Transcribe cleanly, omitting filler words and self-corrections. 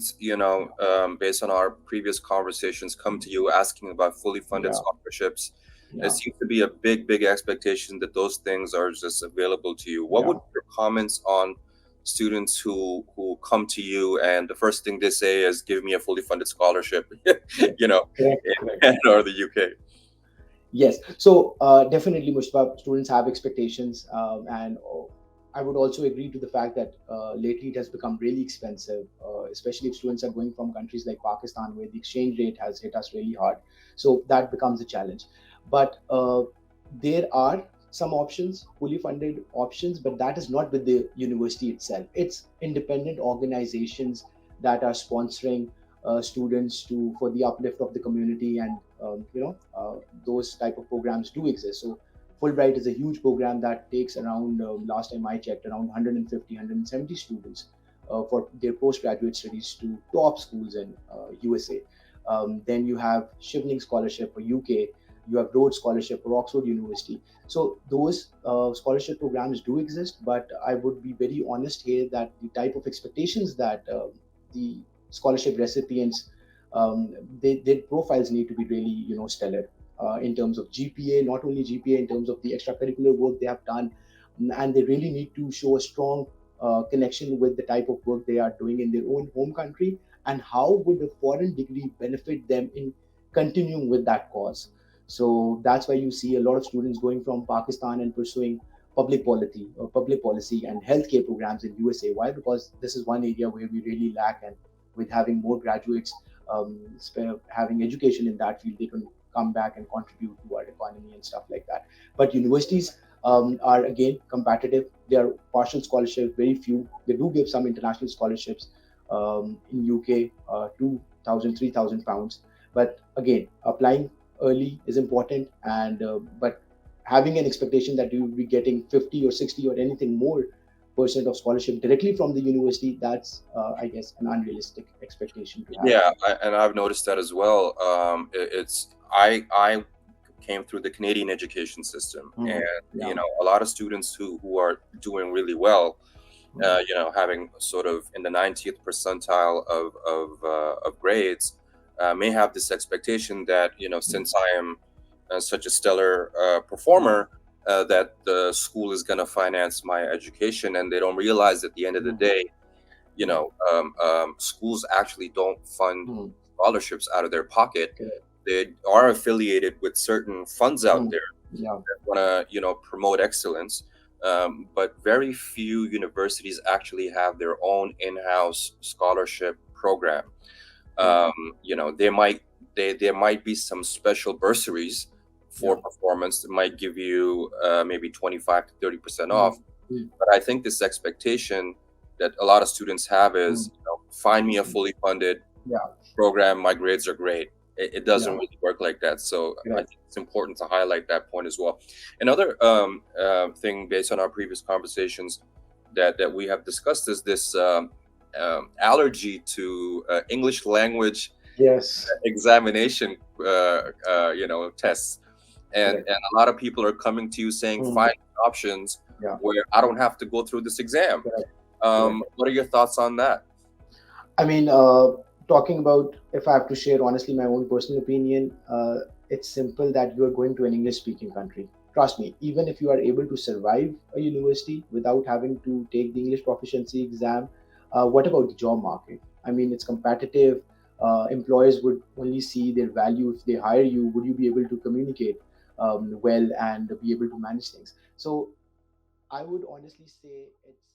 students, based on our previous conversations, come to you asking about fully funded Yeah, scholarships, it yeah, seems to be a big expectation that those things are just available to you. What would yeah. be your comments on students who come to you and the first thing they say is, "Give me a fully funded scholarship," you know, Correct, in correct. Canada or the UK? Yes. So definitely, Mustafa, students have expectations, and I would also agree to the fact that lately it has become really expensive, especially if students are going from countries like Pakistan, where the exchange rate has hit us really hard. So that becomes a challenge. But there are some options, fully funded options, but that is not with the university itself. It's independent organizations that are sponsoring students to for the uplift of the community, and those type of programs do exist. So Fulbright is a huge program that takes around, last time I checked, around 150 students for their postgraduate studies to top schools in USA. Then you have Shivling Scholarship for UK, you have Rhodes Scholarship for Oxford University. So those scholarship programs do exist, but I would be very honest here that the type of expectations that the scholarship recipients, their profiles need to be really, stellar in terms of GPA, not only GPA, in terms of the extracurricular work they have done, and they really need to show a strong connection with the type of work they are doing in their own home country, and how would a foreign degree benefit them in continuing with that cause. So that's why you see a lot of students going from Pakistan and pursuing public policy and healthcare programs in USA. Why? Because this is one area where we really lack, and with having more graduates having education in that field, they can come back and contribute to our economy and stuff like that. But universities are again competitive. They are partial scholarships, very few. They do give some international scholarships in UK, 2,000, 3,000 pounds. But again, applying early is important, and but having an expectation that you will be getting 50 or 60 or anything more percent of scholarship directly from the university, that's I guess an unrealistic expectation to have. Yeah, and I've noticed that as well. I came through the Canadian education system, and Yeah. a lot of students who are doing really well, Mm. having sort of in the 90th percentile of grades, may have this expectation that Mm. since I am such a stellar performer, that the school is going to finance my education, and they don't realize at the end of the Mm. day, Mm. schools actually don't fund Mm. scholarships out of their pocket. Correct. They are affiliated with certain funds out Mm. there Yeah. that want to, promote excellence. But very few universities actually have their own in-house scholarship program. Correct. Um, there might be some special bursaries for Yeah. performance that might give you maybe 25 to 30% Mm. off. Mm. But I think this expectation that a lot of students have is, Mm. find me a fully funded Yeah. program, my grades are great. It doesn't Yeah. really work like that. So I Correct. think it's important to highlight that point as well. Another thing based on our previous conversations that we have discussed is this allergy to English language Yes. examination, tests. And Correct. a lot of people are coming to you saying, Mm. find options Yeah. where I don't have to go through this exam. Correct. Correct. What are your thoughts on that? I mean, talking about, if I have to share honestly my own personal opinion, it's simple that you are going to an English speaking country. Trust me, even if you are able to survive a university without having to take the English proficiency exam, what about the job market? I mean, it's competitive. Employers would only see their value if they hire you. Would you be able to communicate well and be able to manage things? So I would honestly say it's